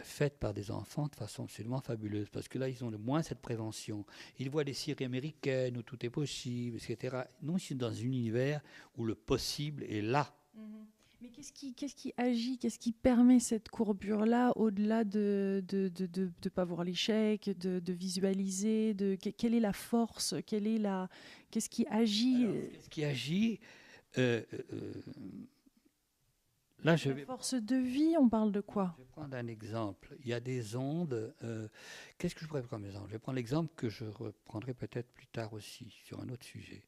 faites par des enfants de façon absolument fabuleuse, parce que là, ils ont le moins cette prévention. Ils voient des séries américaines où tout est possible, etc. Nous, ils sont dans un univers où le possible est là. Mais qu'est-ce qui agit, qu'est-ce qui permet cette courbure-là, au-delà de pas voir l'échec, de visualiser, quelle est la force, qu'est-ce qui agit? Alors, qu'est-ce qui agit là, La force de vie, on parle de quoi? Je vais prendre un exemple. Il y a des ondes. Qu'est-ce que je pourrais prendre comme exemple? Je vais prendre l'exemple que je reprendrai peut-être plus tard aussi sur un autre sujet.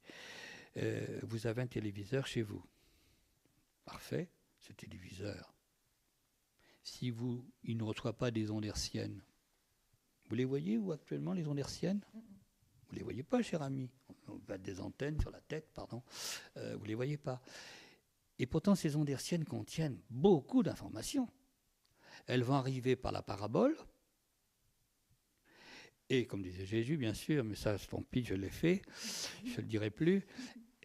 Vous avez un téléviseur chez vous. Parfait, ce téléviseur. Si il ne reçoit pas des ondes hertziennes, vous les voyez où actuellement les ondes hertziennes? Vous ne les voyez pas, cher ami. On va des antennes sur la tête, pardon. Vous ne les voyez pas. Et pourtant, ces ondes hertziennes contiennent beaucoup d'informations. Elles vont arriver par la parabole. Et comme disait Jésus, bien sûr, mais ça, tant pis, je l'ai fait, je ne le dirai plus.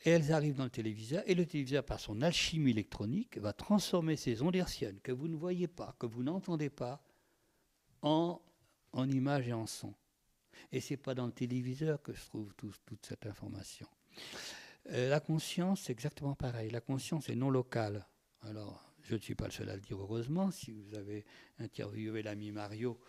Et elles arrivent dans le téléviseur, et le téléviseur, par son alchimie électronique, va transformer ces ondes hertziennes que vous ne voyez pas, que vous n'entendez pas, en images et en son. Et ce n'est pas dans le téléviseur que se trouve toute cette information. La conscience, c'est exactement pareil. La conscience est non locale. Alors, je ne suis pas le seul à le dire, heureusement. Si vous avez interviewé l'ami Mario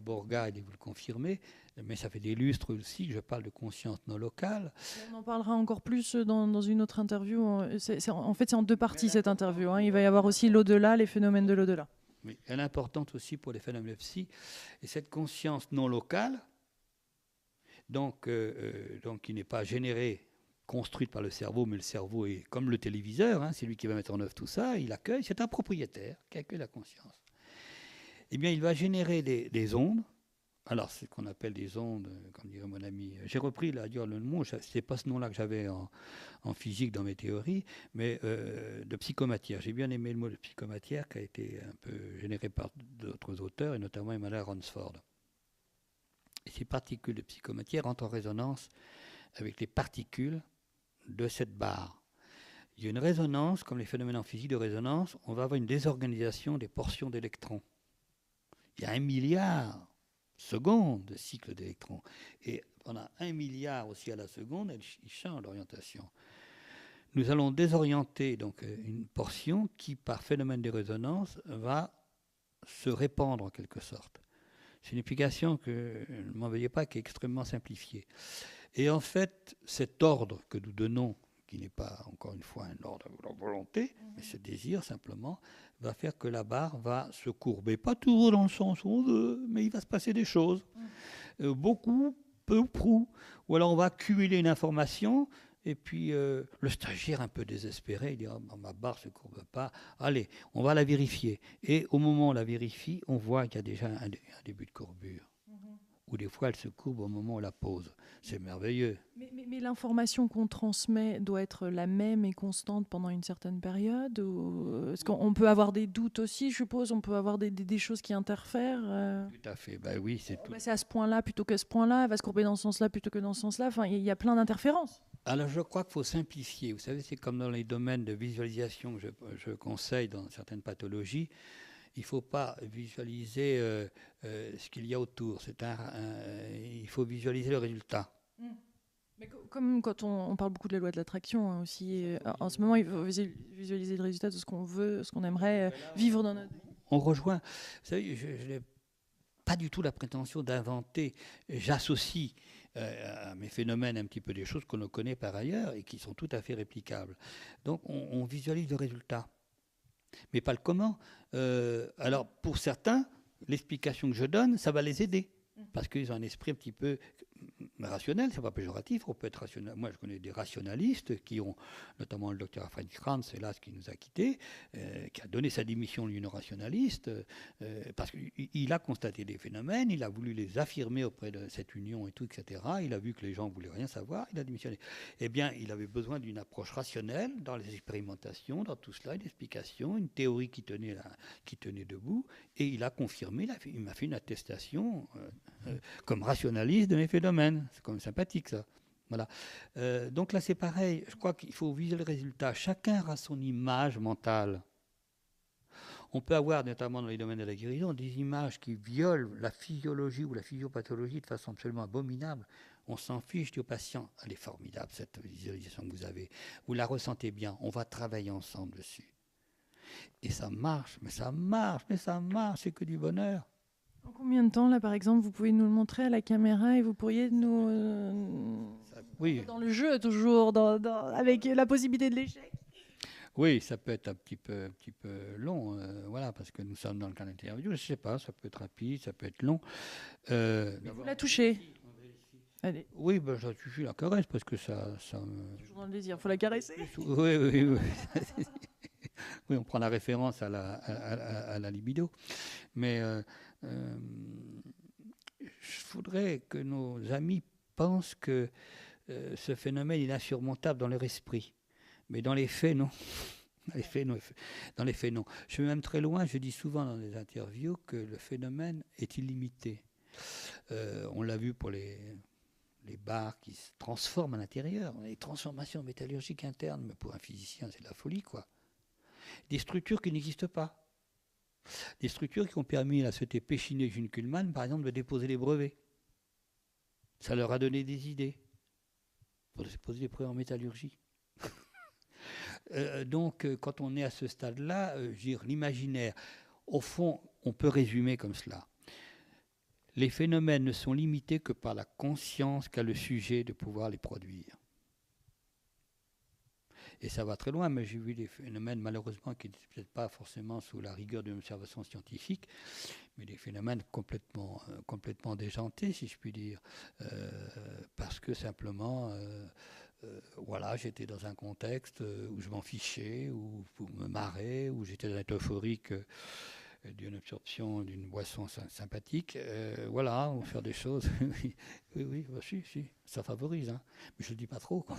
Borga, il vous le confirmer. Mais ça fait des lustres aussi que je parle de conscience non locale. On en parlera encore plus dans une autre interview. En fait, c'est en deux parties cette interview. Il va y avoir aussi l'au-delà, les phénomènes de l'au-delà. Oui, elle est importante aussi pour les phénomènes psy. Et cette conscience non locale, donc qui n'est pas générée, construite par le cerveau, mais le cerveau est comme le téléviseur, c'est lui qui va mettre en œuvre tout ça, il accueille, c'est un propriétaire qui accueille la conscience. Eh bien, il va générer des ondes. Alors, c'est ce qu'on appelle des ondes, comme dirait mon ami. J'ai repris d'ailleurs le mot, c'est pas ce nom-là que j'avais en physique dans mes théories, mais de psychomatière. J'ai bien aimé le mot de psychomatière qui a été un peu généré par d'autres auteurs, et notamment Emmanuel Ransford. Et ces particules de psychomatière entrent en résonance avec les particules de cette barre. Il y a une résonance, comme les phénomènes en physique de résonance, on va avoir une désorganisation des portions d'électrons. Il y a 1 milliard secondes de cycles d'électrons. Et pendant 1 milliard aussi à la seconde, ils changent d'orientation. Nous allons désorienter donc une portion qui, par phénomène de résonance, va se répandre en quelque sorte. C'est une explication que, ne m'en veuillez pas, qui est extrêmement simplifiée. Et en fait, cet ordre que nous donnons, qui n'est pas, encore une fois, un ordre de la volonté, mais ce désir simplement, va faire que la barre va se courber. Pas toujours dans le sens où on veut, mais il va se passer des choses. Beaucoup, peu ou prou. Ou alors on va accumuler une information, et puis le stagiaire un peu désespéré, il dit oh, ma barre ne se courbe pas, allez, on va la vérifier. Et au moment où on la vérifie, on voit qu'il y a déjà un début de courbure. ou des fois elle se courbe au moment où on la pose. C'est merveilleux. Mais l'information qu'on transmet doit être la même et constante pendant une certaine période est-ce qu'on peut avoir des doutes aussi, je suppose? On peut avoir des choses qui interfèrent Tout à fait. Ben oui, c'est tout. c'est à ce point-là plutôt que ce point-là, elle va se courber dans ce sens-là plutôt que dans ce sens-là. Enfin, il y a plein d'interférences. Alors je crois qu'il faut simplifier. Vous savez, c'est comme dans les domaines de visualisation que je conseille dans certaines pathologies. Il ne faut pas visualiser ce qu'il y a autour. Il faut visualiser le résultat. Mais comme quand on parle beaucoup de la loi de l'attraction aussi, en ce moment, il faut visualiser le résultat de ce qu'on veut, ce qu'on aimerait vivre dans notre vie. On rejoint. Vous savez, je n'ai pas du tout la prétention d'inventer. J'associe à mes phénomènes un petit peu des choses qu'on connaît par ailleurs et qui sont tout à fait réplicables. Donc on visualise le résultat, mais pas le comment. Alors pour certains, l'explication que je donne, ça va les aider. Parce qu'ils ont un esprit un petit peu rationnel, c'est pas péjoratif, on peut être rationnel. Moi, je connais des rationalistes qui ont, notamment le docteur Fred Kranz, hélas, qui nous a quittés, qui a donné sa démission, lui, rationaliste, parce qu'il a constaté des phénomènes, il a voulu les affirmer auprès de cette union et tout, etc. Il a vu que les gens ne voulaient rien savoir, il a démissionné. Eh bien, il avait besoin d'une approche rationnelle dans les expérimentations, dans tout cela, une explication, une théorie qui tenait debout, et il a confirmé, il m'a fait une attestation comme rationaliste de mes phénomènes. C'est quand même sympathique, ça. Voilà. Donc là, c'est pareil. Je crois qu'il faut viser le résultat. Chacun a son image mentale. On peut avoir, notamment dans les domaines de la guérison, des images qui violent la physiologie ou la physiopathologie de façon absolument abominable. On s'en fiche du patient. Elle est formidable, cette visualisation que vous avez. Vous la ressentez bien. On va travailler ensemble dessus. Et ça marche, mais ça marche, c'est que du bonheur. En combien de temps, là, par exemple, vous pouvez nous le montrer à la caméra et vous pourriez nous... oui. Dans le jeu, toujours, avec la possibilité de l'échec. Oui, ça peut être un petit peu long, voilà, parce que nous sommes dans le cadre d'interview. Je ne sais pas, ça peut être rapide, ça peut être long. Vous la touchez. Allez. Oui, ben, je touche la caresse parce que ça Toujours dans le désir, il faut la caresser. Oui. Oui, on prend la référence à la libido. Mais je voudrais que nos amis pensent que ce phénomène est insurmontable dans leur esprit. Mais dans les faits, non. Dans les faits, non. Je vais même très loin, je dis souvent dans des interviews que le phénomène est illimité. On l'a vu pour les barres qui se transforment à l'intérieur. On a des transformations métallurgiques internes, mais pour un physicien, c'est de la folie, quoi. Des structures qui n'existent pas. Des structures qui ont permis à la société Péchinet June Kuhlmann, par exemple, de déposer les brevets. Ça leur a donné des idées pour déposer des brevets en métallurgie. Donc, quand on est à ce stade-là, l'imaginaire, au fond, on peut résumer comme cela. Les phénomènes ne sont limités que par la conscience qu'a le sujet de pouvoir les produire. Et ça va très loin, mais j'ai vu des phénomènes, malheureusement, qui n'étaient peut-être pas forcément sous la rigueur d'une observation scientifique, mais des phénomènes complètement déjantés, si je puis dire, parce que simplement, voilà, j'étais dans un contexte où je m'en fichais, où pour me marrer, où j'étais dans l'état euphorique d'une absorption d'une boisson sympathique, voilà, ou faire des choses. oui, si, ça favorise, hein. Mais je ne le dis pas trop, quoi.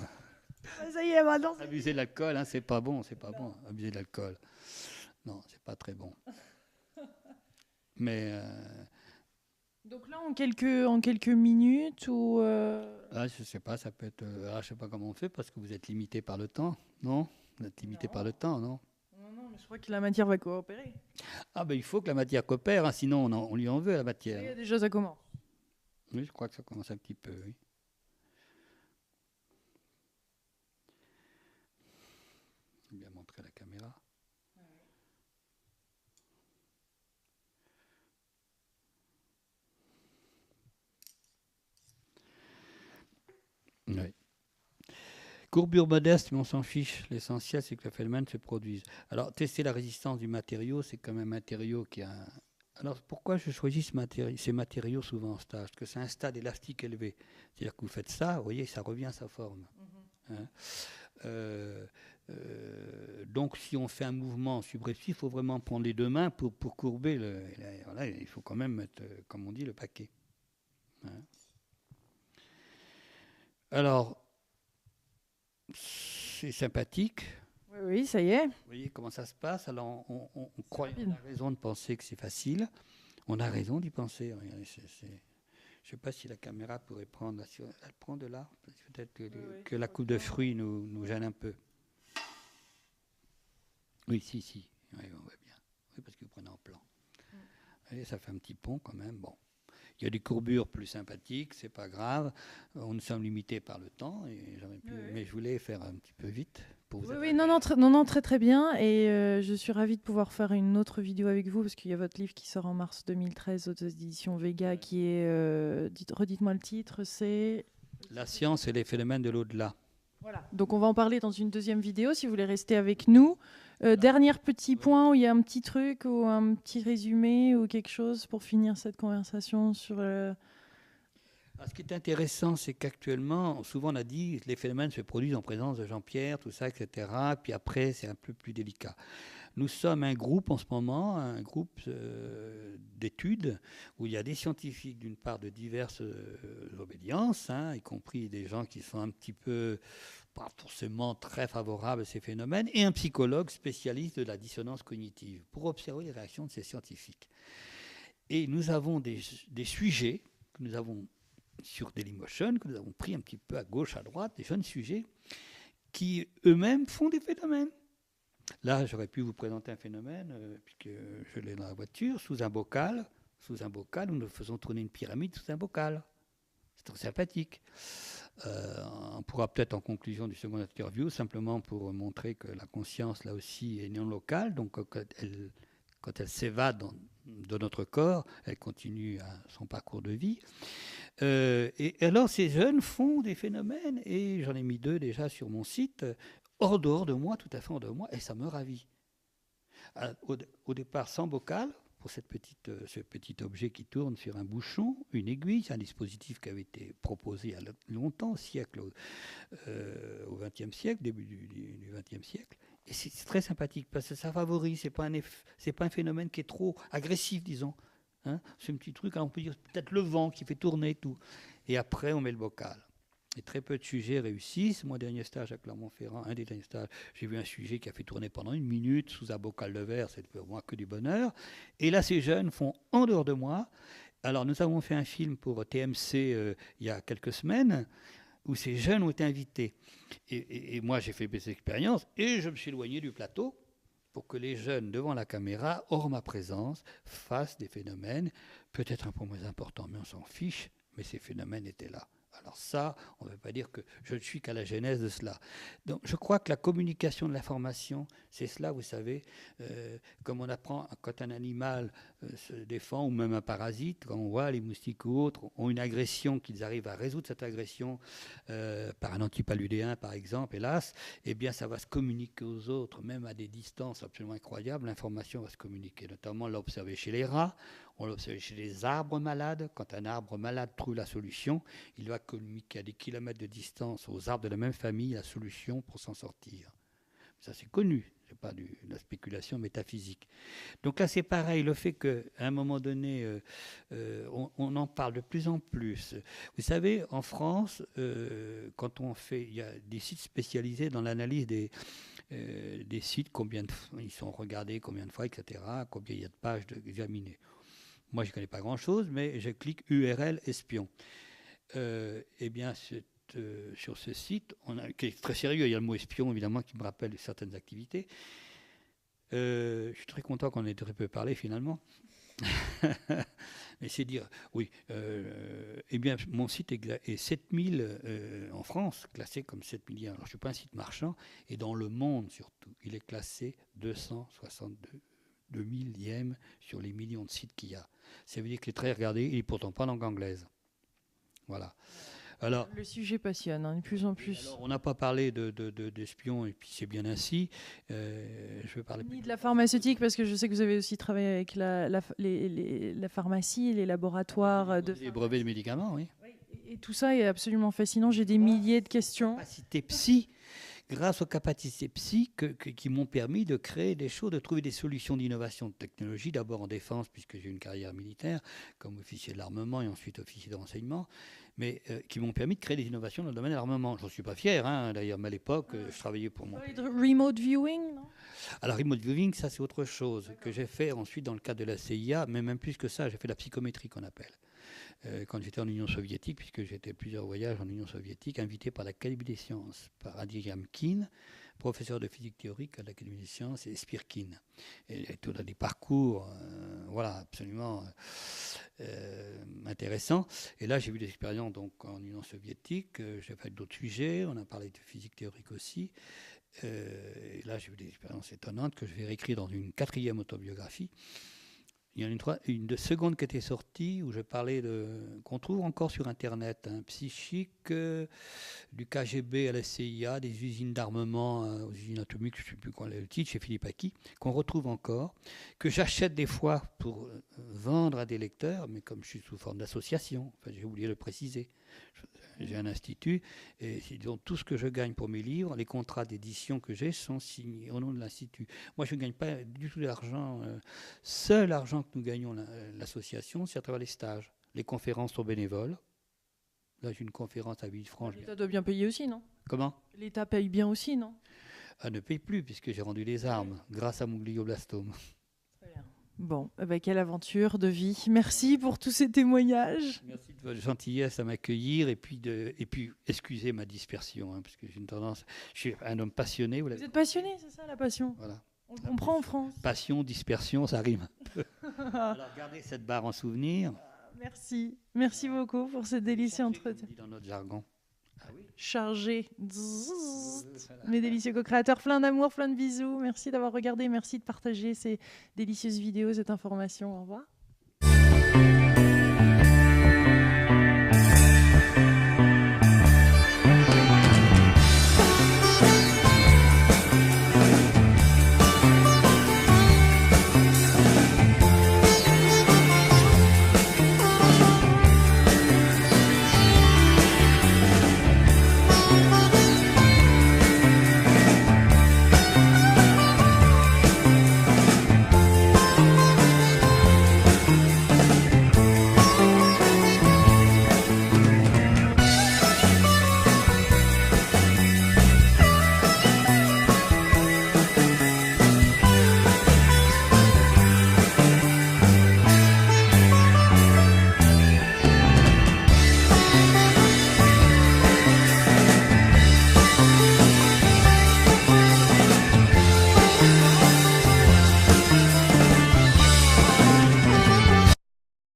Ça y est, maintenant. Abuser de l'alcool, hein, c'est pas bon. Abuser de l'alcool, non, c'est pas très bon. Mais donc là, en quelques minutes ou là, je sais pas, ça peut être. Je sais pas comment on fait parce que vous êtes limité par le temps, non? Vous êtes limité par le temps, non? Non, mais je crois que la matière va coopérer. Ah ben il faut que la matière coopère, hein, sinon on lui en veut à la matière. Oui, déjà, ça commence. Oui, je crois que ça commence un petit peu, oui. Je vais bien montrer la caméra. Oui. Courbure modeste, mais on s'en fiche. L'essentiel, c'est que le phénomène se produise. Alors, tester la résistance du matériau, c'est quand même un matériau qui a... Alors, pourquoi je choisis ces matériaux souvent en stage? Parce que c'est un stade élastique élevé. C'est-à-dire que vous faites ça, vous voyez, ça revient à sa forme. Hein? Donc, si on fait un mouvement subreptice, il faut vraiment prendre les deux mains pour courber. Voilà, il faut quand même mettre, comme on dit, le paquet. Hein. Alors, c'est sympathique. Oui, oui, ça y est. Vous voyez comment ça se passe. Alors, on croit, on a raison de penser que c'est facile. On a raison d'y penser. Regardez, je ne sais pas si la caméra pourrait prendre. Elle prend de là. Peut-être que la coupe de fruits nous gêne un peu. Oui, si. Oui, on voit bien. Oui, parce que vous prenez en plan. Et ça fait un petit pont quand même. Bon. Il y a des courbures plus sympathiques, c'est pas grave. Nous sommes limités par le temps, mais je voulais faire un petit peu vite. Pour vous non, très très bien. Et je suis ravie de pouvoir faire une autre vidéo avec vous, parce qu'il y a votre livre qui sort en mars 2013 aux éditions Vega, qui est, redites-moi le titre, c'est... La science et les phénomènes de l'au-delà. Voilà. Donc on va en parler dans une deuxième vidéo, si vous voulez rester avec nous. Dernier petit point où il y a un petit truc ou un petit résumé ou quelque chose pour finir cette conversation sur... Ce qui est intéressant, c'est qu'actuellement, souvent on a dit que les phénomènes se produisent en présence de Jean-Pierre, tout ça, etc. Puis après, c'est un peu plus délicat. Nous sommes un groupe en ce moment, un groupe d'études où il y a des scientifiques d'une part de diverses obédiences, y compris des gens qui sont un petit peu, pas forcément très favorables à ces phénomènes, et un psychologue spécialiste de la dissonance cognitive pour observer les réactions de ces scientifiques. Et nous avons des sujets que nous avons sur Dailymotion, que nous avons pris un petit peu à gauche, à droite, des jeunes sujets qui eux-mêmes font des phénomènes. Là, j'aurais pu vous présenter un phénomène, puisque je l'ai dans la voiture, sous un bocal, où nous faisons tourner une pyramide sous un bocal. C'est très sympathique. On pourra peut-être en conclusion du second interview, simplement pour montrer que la conscience, là aussi, est non locale, donc quand elle s'évade de notre corps, elle continue son parcours de vie. Et alors, ces jeunes font des phénomènes, et j'en ai mis 2 déjà sur mon site, dehors de moi, tout à fait en dehors de moi, et ça me ravit. Au départ, sans bocal, pour ce petit objet qui tourne sur un bouchon, une aiguille, c'est un dispositif qui avait été proposé il y a longtemps, au XXe siècle, début du XXe siècle. Et c'est très sympathique, parce que ça favorise, c'est pas un phénomène qui est trop agressif, disons. C'est un petit truc, alors on peut dire peut-être le vent qui fait tourner tout. Et après, on met le bocal. Et très peu de sujets réussissent. Mon dernier stage à Clermont-Ferrand, un des derniers stages, j'ai vu un sujet qui a fait tourner pendant 1 minute sous un bocal de verre, c'est pour moi que du bonheur. Et là, ces jeunes font en dehors de moi. Alors, nous avons fait un film pour TMC il y a quelques semaines, où ces jeunes ont été invités. Et moi, j'ai fait des expériences, et je me suis éloigné du plateau pour que les jeunes, devant la caméra, hors ma présence, fassent des phénomènes, peut-être un peu moins importants, mais on s'en fiche, mais ces phénomènes étaient là. Alors ça, on ne veut pas dire que je ne suis qu'à la genèse de cela. Donc je crois que la communication de l'information, c'est cela, vous savez, comme on apprend quand un animal se défend, ou même un parasite, quand on voit les moustiques ou autres ont une agression, qu'ils arrivent à résoudre cette agression par un antipaludéen par exemple, hélas, eh bien ça va se communiquer aux autres, même à des distances absolument incroyables, l'information va se communiquer. Notamment on l'a observé chez les rats, on l'a observé chez les arbres malades. Quand un arbre malade trouve la solution, il va communiquer à des kilomètres de distance aux arbres de la même famille la solution pour s'en sortir. Ça c'est connu, ce n'est pas de la spéculation métaphysique. Donc là c'est pareil, le fait qu'à un moment donné, on en parle de plus en plus. Vous savez, en France, quand on fait, il y a des sites spécialisés dans l'analyse des sites, combien ils sont regardés, combien de fois, etc., combien il y a de pages examinées. Moi, je ne connais pas grand-chose, mais je clique URL espion. Eh bien, sur ce site, qui est très sérieux, il y a le mot espion, évidemment, qui me rappelle certaines activités. Je suis très content qu'on ait très peu parlé, finalement. Mais c'est dire, oui, eh bien, mon site est 7000 en France, classé comme 7 milliards. Alors, je ne suis pas un site marchand, et dans le monde, surtout, il est classé 262 millième sur les millions de sites qu'il y a. Ça veut dire qu'il est très regardé, il n'est pourtant pas en langue anglaise. Voilà. Alors, le sujet passionne, de plus en plus. Alors, on n'a pas parlé d'espions, et puis c'est bien ainsi. Je vais parler ni de la pharmaceutique, parce que je sais que vous avez aussi travaillé avec la pharmacie, les laboratoires. Les brevets de médicaments, oui. Et tout ça est absolument fascinant. J'ai des milliers de questions. Capacité psy grâce aux capacités psy qui m'ont permis de créer des choses, de trouver des solutions d'innovation de technologie, d'abord en défense, puisque j'ai eu une carrière militaire, comme officier de l'armement et ensuite officier de renseignement, mais qui m'ont permis de créer des innovations dans le domaine de l'armement. J'en suis pas fier, hein, d'ailleurs, mais à l'époque, je travaillais pour mon... Remote viewing, non? Alors, remote viewing, ça c'est autre chose que j'ai fait ensuite dans le cadre de la CIA, mais même plus que ça, j'ai fait la psychométrie qu'on appelle. Quand j'étais en Union soviétique, puisque j'ai fait plusieurs voyages en Union soviétique, invité par l'Académie des sciences, par Adi Yamkin, professeur de physique théorique à l'Académie des sciences, et Spirkin. Et tout dans des parcours voilà, absolument intéressants. Et là, j'ai vu des expériences donc, en Union soviétique, j'ai fait d'autres sujets, on a parlé de physique théorique aussi. Et là, j'ai vu des expériences étonnantes que je vais réécrire dans une 4e autobiographie. Il y en a une seconde qui était sortie où je parlais qu'on trouve encore sur Internet, psychique, du KGB à la CIA, des usines d'armement aux usines atomiques, je ne sais plus quoi le titre, chez Philippe Aki, qu'on retrouve encore, que j'achète des fois pour vendre à des lecteurs, mais comme je suis sous forme d'association, enfin, j'ai oublié de le préciser. J'ai un institut et donc, tout ce que je gagne pour mes livres, les contrats d'édition que j'ai sont signés au nom de l'institut. Moi, je ne gagne pas du tout d'argent. Seul argent que nous gagnons, l'association, c'est à travers les stages. Les conférences sont bénévoles. Là, j'ai une conférence à Villefranche. L'État doit bien payer aussi, non? Comment? L'État paye bien aussi, non? Ne paye plus puisque j'ai rendu les armes grâce à mon glioblastome. Très bien. Bon, quelle aventure de vie. Merci pour tous ces témoignages. Merci de votre gentillesse à m'accueillir et puis excusez ma dispersion, parce que j'ai une tendance, je suis un homme passionné. Vous êtes passionné, c'est ça la passion? Voilà. On le comprend en France. Passion, dispersion, ça rime un peu. Alors gardez cette barre en souvenir. Merci. Merci beaucoup pour ce délicieux entretien. Dans notre jargon. Ah oui. Chargé. Mes délicieux co-créateurs, plein d'amour, plein de bisous. Merci d'avoir regardé, merci de partager ces délicieuses vidéos, cette information. Au revoir.